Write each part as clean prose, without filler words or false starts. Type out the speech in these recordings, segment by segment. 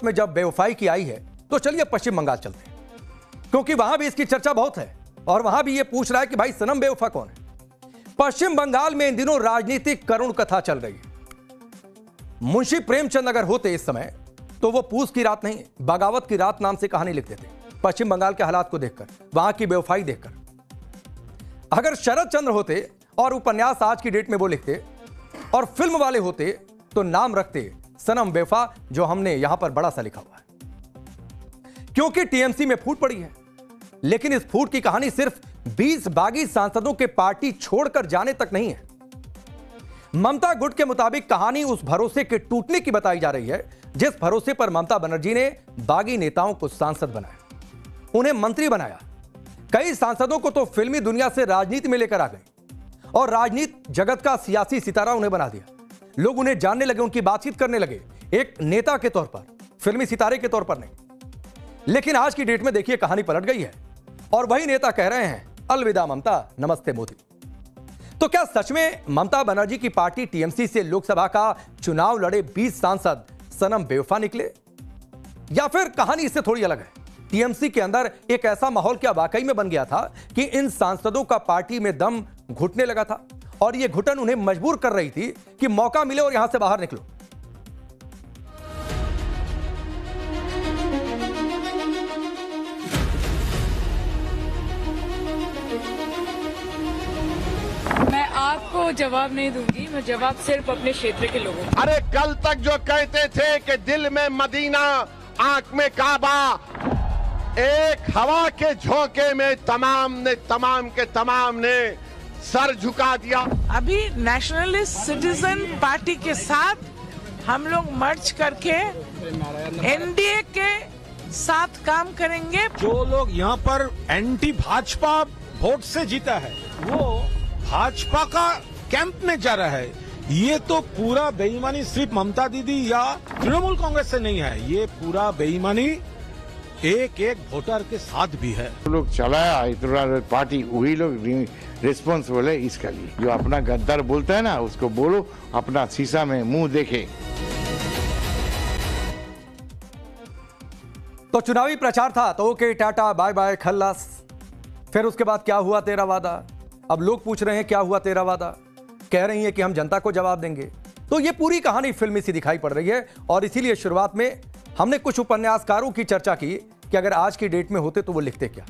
में जब बेवफाई की आई है तो चलिए पश्चिम बंगाल चलते हैं, क्योंकि वहां भी इसकी चर्चा बहुत है और वहां भी ये पूछ रहा है कि भाई सनम बेवफा कौन है। पश्चिम बंगाल में इन दिनों राजनीतिक करुण कथा चल रही है। मुंशी प्रेमचंद अगर होते इस समय तो वो पूस की रात नहीं बगावत की रात नाम से कहानी लिख देते पश्चिम बंगाल के हालात को देखकर, वहां की बेवफाई देखकर। अगर शरद चंद्र होते और उपन्यास आज की डेट में वो लिखते और फिल्म वाले होते तो नाम रखते सनम बेवफा, जो हमने यहां पर बड़ा सा लिखा हुआ है। क्योंकि टीएमसी में फूट पड़ी है, लेकिन इस फूट की कहानी सिर्फ 20 बागी सांसदों के पार्टी छोड़कर जाने तक नहीं है। ममता गुट के मुताबिक कहानी उस भरोसे के टूटने की बताई जा रही है जिस भरोसे पर ममता बनर्जी ने बागी नेताओं को सांसद बनाया, उन्हें मंत्री बनाया। कई सांसदों को तो फिल्मी दुनिया से राजनीति में लेकर आ गए और राजनीति जगत का सियासी सितारा उन्हें बना दिया। लोग उन्हें जानने लगे, उनकी बातचीत करने लगे, एक नेता के तौर पर, फिल्मी सितारे के तौर पर नहीं। लेकिन आज की डेट में देखिए कहानी पलट गई है और वही नेता कह रहे हैं अलविदा ममता, नमस्ते मोदी। तो क्या सच में ममता बनर्जी की पार्टी टीएमसी से लोकसभा का चुनाव लड़े 20 सांसद सनम बेवफा निकले, या फिर कहानी इससे थोड़ी अलग है? टीएमसी के अंदर एक ऐसा माहौल क्या वाकई में बन गया था कि इन सांसदों का पार्टी में दम घुटने लगा था और यह घुटन उन्हें मजबूर कर रही थी कि मौका मिले और यहां से बाहर निकलो। मैं आपको जवाब नहीं दूंगी, मैं जवाब सिर्फ अपने क्षेत्र के लोगों को। अरे कल तक जो कहते थे कि दिल में मदीना आंख में काबा, एक हवा के झोंके में तमाम ने सर झुका दिया। अभी नेशनलिस्ट सिटीजन पार्टी के साथ हम लोग मर्ज करके एनडीए के साथ काम करेंगे। जो लोग यहाँ पर एंटी भाजपा वोट से जीता है वो भाजपा का कैंप में जा रहा है। ये तो पूरा बेईमानी सिर्फ ममता दीदी या तृणमूल कांग्रेस से नहीं है, ये पूरा बेईमानी एक एक वोटर के साथ भी है। लोग चलाया इतना पार्टी, वही लोग रिस्पॉन्सिबल है इसके लिए। जो अपना गद्दार बोलता है ना, उसको बोलो अपना शीशा में मुंह देखे। तो चुनावी प्रचार था तो ओके टाटा बाय बाय खल्लास। फिर उसके बाद क्या हुआ तेरा वादा? अब लोग पूछ रहे हैं क्या हुआ तेरा वादा, कह रही हैं कि हम जनता को जवाब देंगे। तो ये पूरी कहानी फिल्मी सी दिखाई पड़ रही है और इसीलिए शुरुआत में हमने कुछ उपन्यासकारों की चर्चा की कि अगर आज की डेट में होते तो वो लिखते क्या।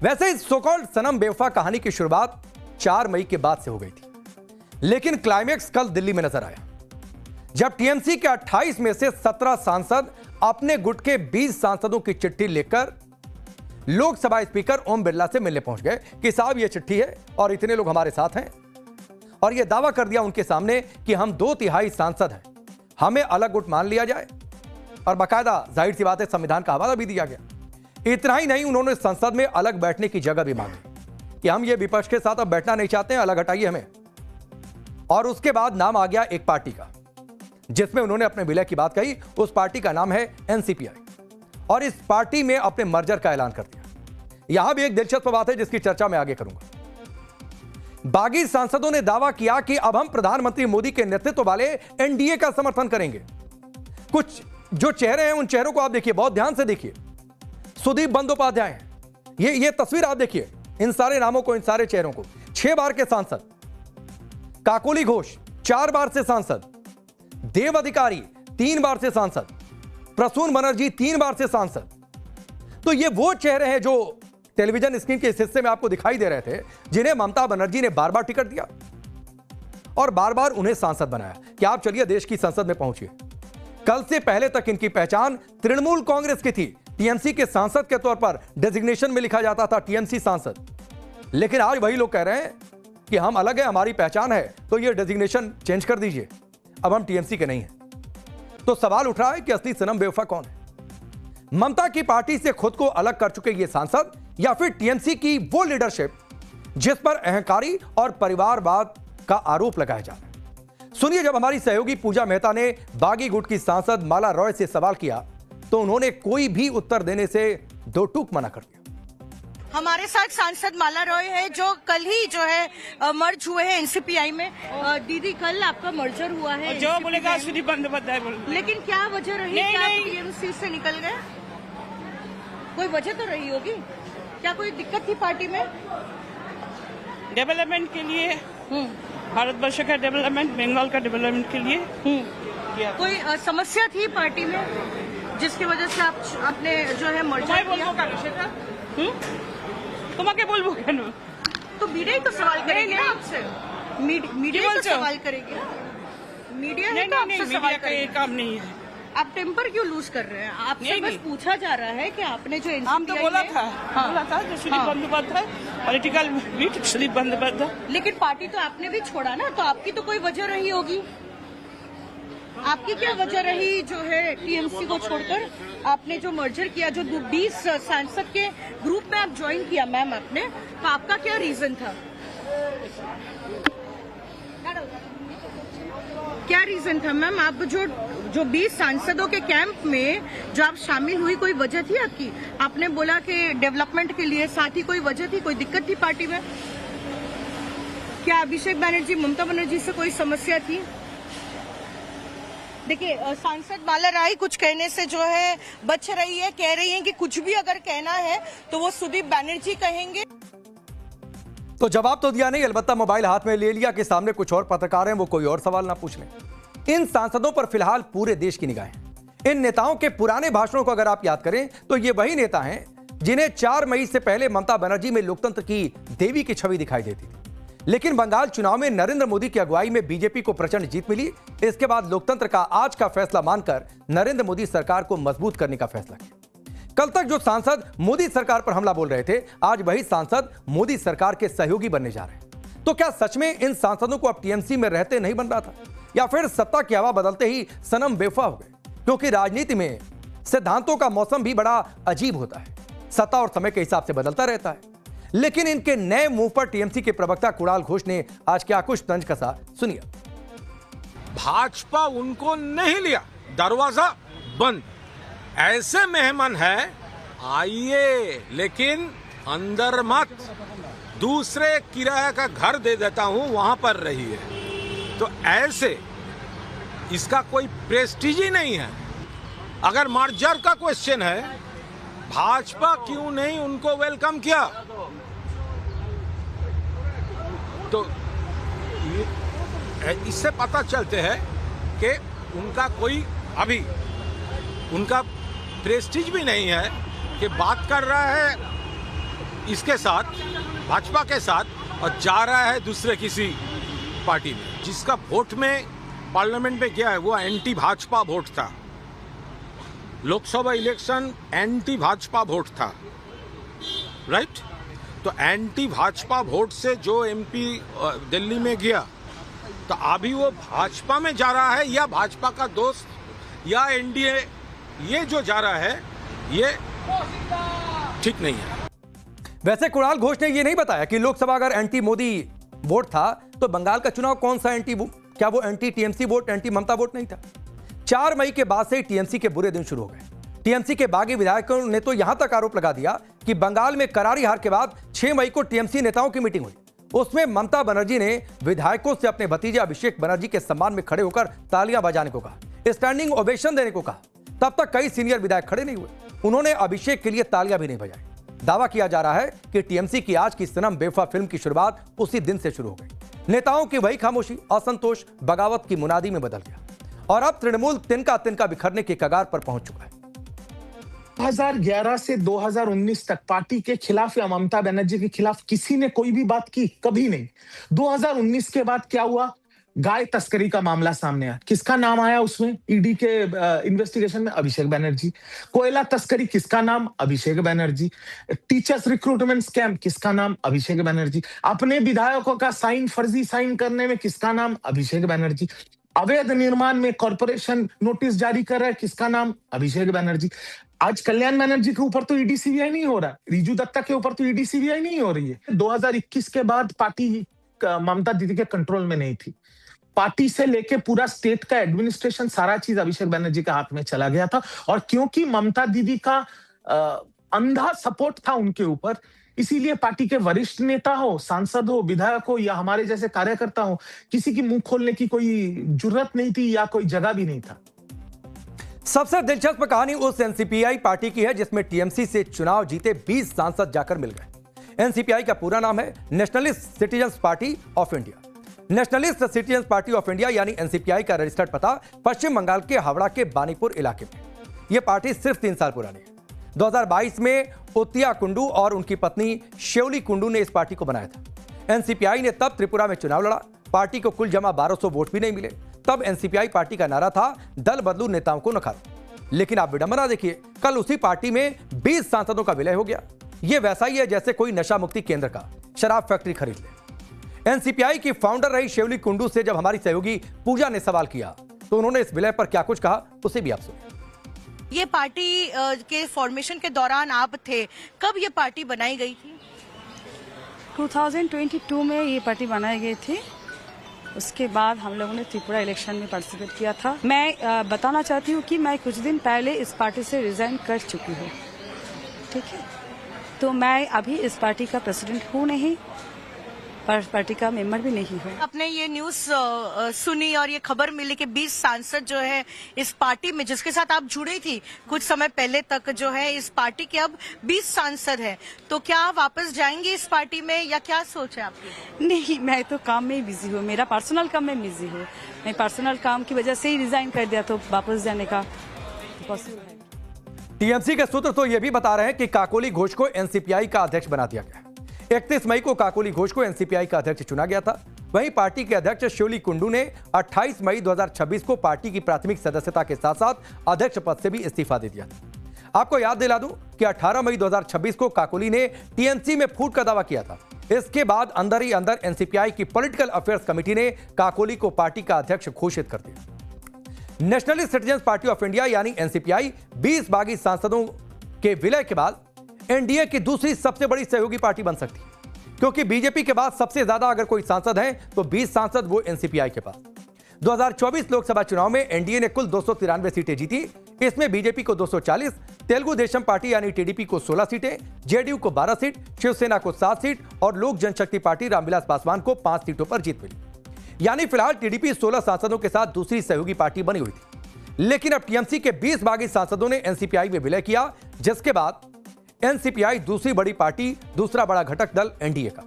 वैसे इस सो कॉल्ड सनम बेवफा कहानी की शुरुआत 4 मई के बाद से हो गई थी, लेकिन क्लाइमैक्स कल दिल्ली में नजर आया जब टीएमसी के 28 में से 17 सांसद अपने गुट के 20 सांसदों की चिट्ठी लेकर लोकसभा स्पीकर ओम बिरला से मिलने पहुंच गए कि साहब ये चिट्ठी है और इतने लोग हमारे साथ हैं, और यह दावा कर दिया उनके सामने कि हम 2/3 सांसद हैं, हमें अलग गुट मान लिया जाए। और बाकायदा जाहिर सी बात है संविधान का हवाला भी दिया गया। इतना ही नहीं, उन्होंने संसद में अलग बैठने की जगह भी मांगी कि हम ये विपक्ष के साथ अब बैठना नहीं चाहते हैं, अलग हटाइए हमें। और उसके बाद नाम आ गया एक पार्टी का जिसमें उन्होंने अपने विलय की बात कही। उस पार्टी का नाम है एनसीपीआई और इस पार्टी में अपने मर्जर का ऐलान कर दिया। यहां भी एक दिलचस्प बात है जिसकी चर्चा मैं आगे करूंगा। बागी सांसदों ने दावा किया कि अब हम प्रधानमंत्री मोदी के नेतृत्व वाले एनडीए का समर्थन करेंगे। कुछ जो चेहरे हैं उन चेहरों को आप देखिए, बहुत ध्यान से देखिए। सुदीप बंदोपाध्याय हैं, ये तस्वीर आप देखिए, इन सारे नामों को, इन सारे चेहरों को। 6 बार के सांसद। काकोली घोष 4 बार से सांसद। देव अधिकारी 3 बार से सांसद। प्रसून बनर्जी 3 बार से सांसद। तो ये वो चेहरे हैं जो टेलीविजन स्क्रीन के इस हिस्से में आपको दिखाई दे रहे थे, जिन्हें ममता बनर्जी ने बार बार टिकट दिया और बार बार उन्हें सांसद बनाया कि आप चलिए देश की संसद में पहुंचिए। कल से पहले तक इनकी पहचान तृणमूल कांग्रेस की थी। टीएमसी के सांसद के तौर पर डेजिग्नेशन में लिखा जाता था टीएमसी सांसद, लेकिन आज वही लोग कह रहे हैं कि हम अलग है, हमारी पहचान है, तो ये डेजिग्नेशन चेंज कर दीजिए, अब हम टीएमसी के नहीं हैं। तो सवाल उठ रहा है कि असली सनम बेवफा कौन है? ममता की पार्टी से खुद को अलग कर चुके ये सांसद, या फिर टीएमसी की वो लीडरशिप जिस पर अहंकारी और परिवारवाद का आरोप लगाया जा रहा है? सुनिए, जब हमारी सहयोगी पूजा मेहता ने बागी गुट की सांसद माला रॉय से सवाल किया तो उन्होंने कोई भी उत्तर देने से दो टूक मना कर दिया। हमारे साथ सांसद माला रॉय है जो कल ही जो है मर्ज हुए हैं एनसीपीआई में। दीदी कल आपका मर्जर हुआ है, जो बोलेगा श्री बंदोबस्त है लेकिन क्या वजह रही? नहीं, क्या नहीं। टीएमसी से निकल गए? कोई वजह तो रही होगी, क्या कोई दिक्कत थी पार्टी में? डेवलपमेंट के लिए, भारतवर्ष का डेवलपमेंट, बंगाल का डेवलपमेंट के लिए कोई समस्या थी पार्टी में जिसकी वजह से आपने जो है मर्जर किया? তোমাকে বলবো কেন? तो मीडिया ही तो सवाल करेगी ना आपसे, मीडिया ही तो सवाल करेगी ना, मीडिया ही तो आपसे सवाल मीडिया का ये करेगी। काम नहीं है। आप टेम्पर क्यों लूज कर रहे हैं? आपसे नहीं, बस नहीं। पूछा जा रहा है कि आपने जो हम तो NCPI बोला में- था, हाँ। बोला था जो श्री बंदोबस्त है, पॉलिटिकल बीट श्री बंदोबस्त है। लेकिन पार्टी तो आपने भी छोड़ा ना, तो आपकी तो कोई वजह रही होगी। आपकी क्या वजह रही जो है टीएमसी को छोड़कर आपने जो मर्जर किया, जो 20 सांसद के ग्रुप में आप ज्वाइन किया मैम आपने, तो आपका क्या रीजन था? क्या रीजन था मैम? आप जो 20 सांसदों के कैंप में जो आप शामिल हुई, कोई वजह थी आपकी? आपने बोला कि डेवलपमेंट के लिए, साथ ही कोई वजह थी, कोई दिक्कत थी पार्टी में? क्या अभिषेक बनर्जी, ममता बनर्जी से कोई समस्या थी? देखिए, सांसद माला राय कुछ कहने से जो है बच रही है, कह रही है कि कुछ भी अगर कहना है तो वो सुदीप बनर्जी कहेंगे। तो जवाब तो दिया नहीं, अलबत्ता मोबाइल हाथ में ले लिया कि सामने कुछ और पत्रकार हैं, वो कोई और सवाल ना पूछ लें। इन सांसदों पर फिलहाल पूरे देश की निगाहें। इन नेताओं के पुराने भाषणों को अगर आप याद करें तो ये वही नेता हैं जिन्हें 4 मई से पहले ममता बनर्जी में लोकतंत्र की देवी की छवि दिखाई देती थी। लेकिन बंगाल चुनाव में नरेंद्र मोदी की अगुवाई में बीजेपी को प्रचंड जीत मिली। इसके बाद लोकतंत्र का आज का फैसला मानकर नरेंद्र मोदी सरकार को मजबूत करने का फैसला किया। कल तक जो सांसद मोदी सरकार पर हमला बोल रहे थे, आज वही सांसद मोदी सरकार के सहयोगी बनने जा रहे हैं। तो क्या सच में इन सांसदों को अब टीएमसी में रहते नहीं बन रहा था, या फिर सत्ता की हवा बदलते ही सनम बेवफा हो गए? क्योंकि राजनीति में सिद्धांतों का मौसम भी बड़ा अजीब होता है, सत्ता और समय के हिसाब से बदलता रहता है। लेकिन इनके नए मुंह पर टीएमसी के प्रवक्ता कुणाल घोष ने आज क्या कुछ तंज कसा, सुनिए। भाजपा उनको नहीं लिया, दरवाजा बंद। ऐसे मेहमान है, आइए लेकिन अंदर मत, दूसरे किराया का घर दे देता हूं, वहां पर रहिए। तो ऐसे इसका कोई प्रेस्टीज ही नहीं है। अगर मर्जर का क्वेश्चन है, भाजपा क्यों नहीं उनको वेलकम किया? तो इससे पता चलते हैं कि उनका कोई अभी उनका प्रेस्टीज भी नहीं है कि बात कर रहा है इसके साथ, भाजपा के साथ, और जा रहा है दूसरे किसी पार्टी में। जिसका वोट में पार्लियामेंट में गया है वो एंटी भाजपा वोट था। Lok Sabha election anti Bhajpa vote था, राइट? तो एंटी भाजपा वोट से जो एमपी दिल्ली में गया, तो अभी वो भाजपा में जा रहा है या भाजपा का दोस्त या एनडीए, ये जो जा रहा है ये ठीक नहीं है। वैसे कुणाल घोष ने यह नहीं बताया कि लोकसभा अगर एंटी मोदी वोट था तो बंगाल का चुनाव कौन सा क्या वो एंटी टीएमसी वोट, एंटी ममता वोट नहीं था? 4 मई के बाद से टीएमसी के बुरे दिन शुरू हो गए। टीएमसी के बागी विधायकों ने तो यहां तक आरोप लगा दिया कि बंगाल में करारी हार के बाद 6 मई को टीएमसी नेताओं की मीटिंग हुई, उसमें ममता बनर्जी ने विधायकों से अपने भतीजे अभिषेक बनर्जी के सम्मान में खड़े होकर तालियां बजाने को कहा, स्टैंडिंग ओवेशन देने को कहा। तब तक कई सीनियर विधायक खड़े नहीं हुए, उन्होंने अभिषेक के लिए तालियां भी नहीं बजाई। दावा किया जा रहा है कि टीएमसी की आज की सनम बेवफा फिल्म की शुरुआत उसी दिन से शुरू हो गई। नेताओं की वही खामोशी असंतोष बगावत की मुनादी में बदल गया और अब तृणमूल तिनका तिनका बिखरने के कगार पर पहुंच चुका है। 2011 से 2019 तक पार्टी के खिलाफ या ममता बनर्जी के खिलाफ किसी ने कोई भी बात की? कभी नहीं। 2019 के बाद क्या हुआ? गाय तस्करी का मामला सामने आया। किसका नाम आया उसमें? ईडी के इन्वेस्टिगेशन में अभिषेक बनर्जी। कोयला तस्करी, किसका नाम? Abhishek Banerjee. Teachers recruitment scam, किसका नाम? अभिषेक बनर्जी। अपने विधायकों का फर्जी साइन करने में किसका नाम? अभिषेक बनर्जी। अवैध निर्माण में कॉर्पोरेशन नोटिस जारी कर रहा है, किसका नाम? अभिषेक बनर्जी। आज कल्याण बनर्जी के ऊपर तो ईडी सीबीआई नहीं हो रहा, रिजू दत्ता के ऊपर तो ईडी सीबीआई नहीं हो रही है। 2021 के बाद पार्टी ममता दीदी के कंट्रोल में नहीं थी। पार्टी से लेके पूरा स्टेट का एडमिनिस्ट्रेशन, सारा चीज अभिषेक बनर्जी के हाथ में चला गया था। और क्योंकि ममता दीदी का अंधा सपोर्ट था उनके ऊपर, इसीलिए पार्टी के वरिष्ठ नेता हो, सांसद हो, विधायक हो या हमारे जैसे कार्यकर्ता हो, किसी की मुंह खोलने की कोई जुर्रत नहीं थी या कोई जगह भी नहीं था। सबसे दिलचस्प कहानी उस एनसीपीआई पार्टी की है जिसमें टीएमसी से चुनाव जीते 20 सांसद जाकर मिल गए। एनसीपीआई का पूरा नाम है nationalist citizens party of India. Nationalist citizens party of India यानी एनसीपीआई का रजिस्टर्ड पता पश्चिम बंगाल के हावड़ा के बानीपुर इलाके में। यह पार्टी सिर्फ 3 साल पुरानी है। 2022 में उत्तिया कुंडू और उनकी पत्नी शेवली कुंडू ने इस पार्टी को बनाया था। एनसीपीआई ने तब त्रिपुरा में चुनाव लड़ा। पार्टी को कुल जमा 1200 वोट भी नहीं मिले। तब एनसीपीआई पार्टी का नारा था दल बदलू नेताओं को नकारो। लेकिन आप विडंबना देखिए, कल उसी पार्टी में 20 सांसदों का विलय हो गया। यह वैसा ही है जैसे कोई नशा मुक्ति केंद्र का शराब फैक्ट्री खरीद ले। एनसीपीआई की फाउंडर रही शेवली कुंडू से जब हमारी सहयोगी पूजा ने सवाल किया तो उन्होंने इस विलय पर क्या कुछ कहा, उसे भी आप सुनिए। ये पार्टी के फॉर्मेशन के दौरान आप थे, कब ये पार्टी बनाई गई थी? 2022 में ये पार्टी बनाई गई थी। उसके बाद हम लोगों ने त्रिपुरा इलेक्शन में पार्टिसिपेट किया था। मैं बताना चाहती हूँ कि मैं कुछ दिन पहले इस पार्टी से रिजाइन कर चुकी हूँ, ठीक है। तो मैं अभी इस पार्टी का प्रेसिडेंट हूँ नहीं, पर पार्टी का मेंबर भी नहीं हूँ। आपने ये न्यूज सुनी और ये खबर मिली कि 20 सांसद जो है इस पार्टी में, जिसके साथ आप जुड़ी थी कुछ समय पहले तक, जो है इस पार्टी के अब 20 सांसद हैं, तो क्या आप वापस जाएंगे इस पार्टी में या क्या सोच है आपकी? नहीं, मैं तो काम में ही बिजी हूँ। मेरा पर्सनल काम में बिजी हूँ। मैं पर्सनल काम की वजह से ही रिजाइन कर दिया, तो वापस जाने का पॉसिबल है। टीएमसी के सूत्र तो यह भी बता रहे हैं कि काकोली घोष को एनसीपीआई का अध्यक्ष बना दिया गया। 31 मई को काकोली घोष को एनसीपीआई का अध्यक्ष चुना गया था। वहीं पार्टी के अध्यक्ष शेवली कुंडू ने 28 मई 2026 को पार्टी की प्राथमिक सदस्यता के साथ साथ अध्यक्ष पद से भी इस्तीफा दे दिया था। आपको याद दिला दूं कि 18 मई 2026 को काकोली ने टीएमसी में फूट का दावा किया था। इसके बाद अंदर ही अंदर एनसीपीआई की पॉलिटिकल अफेयर्स कमेटी ने काकोली को पार्टी का अध्यक्ष घोषित कर दिया। Nationalist citizens party of India यानी एनसीपीआई 20 बागी सांसदों के विलय के बाद एनडीए की दूसरी सबसे बड़ी सहयोगी पार्टी बन सकती है, क्योंकि बीजेपी के बाद सबसे ज्यादा अगर कोई सांसद हैं तो 20 सांसद वो एनसीपीआई के पास। 2024 लोकसभा चुनाव में एनडीए ने कुल 293 सीटें जीती। इसमें बीजेपी को 240, तेलुगु देशम पार्टी यानी टीडीपी को 16 सीटें, जेडीयू को 12 सीट, शिवसेना को 7 सीट और लोक जनशक्ति पार्टी रामविलास पासवान को 5 सीटों पर जीत मिली। यानी फिलहाल टीडीपी 16 सांसदों के साथ दूसरी सहयोगी पार्टी बनी हुई थी। लेकिन अब टीएमसी के 20 बागी सांसदों ने एनसीपीआई में विलय किया, जिसके बाद एनसीपीआई दूसरी बड़ी पार्टी, दूसरा बड़ा घटक दल एनडीए का।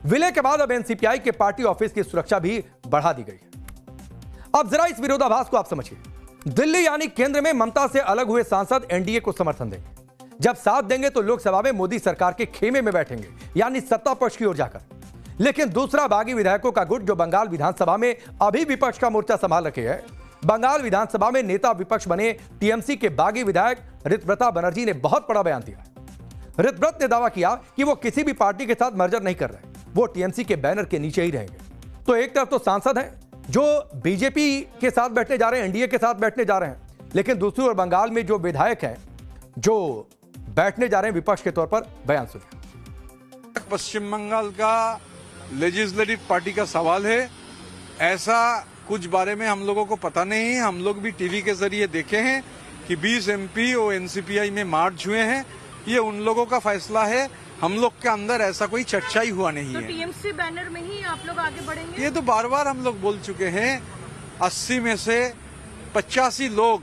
विलय के बाद अब एनसीपीआई के पार्टी ऑफिस की सुरक्षा भी बढ़ा दी गई है। अब जरा इस विरोधाभास को आप समझिए। दिल्ली यानी केंद्र में ममता से अलग हुए सांसद एनडीए को समर्थन देंगे। जब साथ देंगे तो लोकसभा में मोदी सरकार के खेमे में बैठेंगे, यानी सत्ता पक्ष की ओर जाकर। लेकिन दूसरा बागी विधायकों का गुट जो बंगाल विधानसभा में अभी विपक्ष का मोर्चा संभाल रखे है, बंगाल विधानसभा में नेता विपक्ष बने टीएमसी के बागी विधायक ऋतव्रता बनर्जी ने बहुत बड़ा बयान दिया। ऋतव्रत ने दावा किया कि वो किसी भी पार्टी के साथ मर्जर नहीं कर रहे, वो टीएमसी के बैनर के नीचे ही रहेंगे। तो एक तरफ तो सांसद हैं जो बीजेपी के साथ बैठने जा रहे हैं, एनडीए के साथ बैठने जा रहे हैं, लेकिन दूसरी ओर बंगाल में जो विधायक हैं जो बैठने जा रहे हैं विपक्ष के तौर पर। बयान सुनिए। पश्चिम बंगाल का लेजिस्लेटिव पार्टी का सवाल है, ऐसा कुछ बारे में हम लोगों को पता नहीं है। हम लोग भी टीवी के जरिए देखे हैं कि 20 एमपी और एनसीपीआई में मार्च हुए हैं। ये उन लोगों का फैसला है, हम लोग के अंदर ऐसा कोई चर्चा ही हुआ नहीं है। तो टीएमसी बैनर में ही आप लोग आगे बढ़ेंगे? ये तो बार बार हम लोग बोल चुके हैं। 80 में से 85 लोग,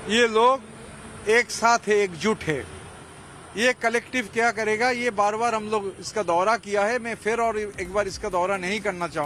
ये लोग एक साथ है, एकजुट है। ये कलेक्टिव क्या करेगा, ये बार बार हम लोग इसका दौरा किया है। मैं फिर और एक बार इसका दौरा नहीं करना चाहूँगा।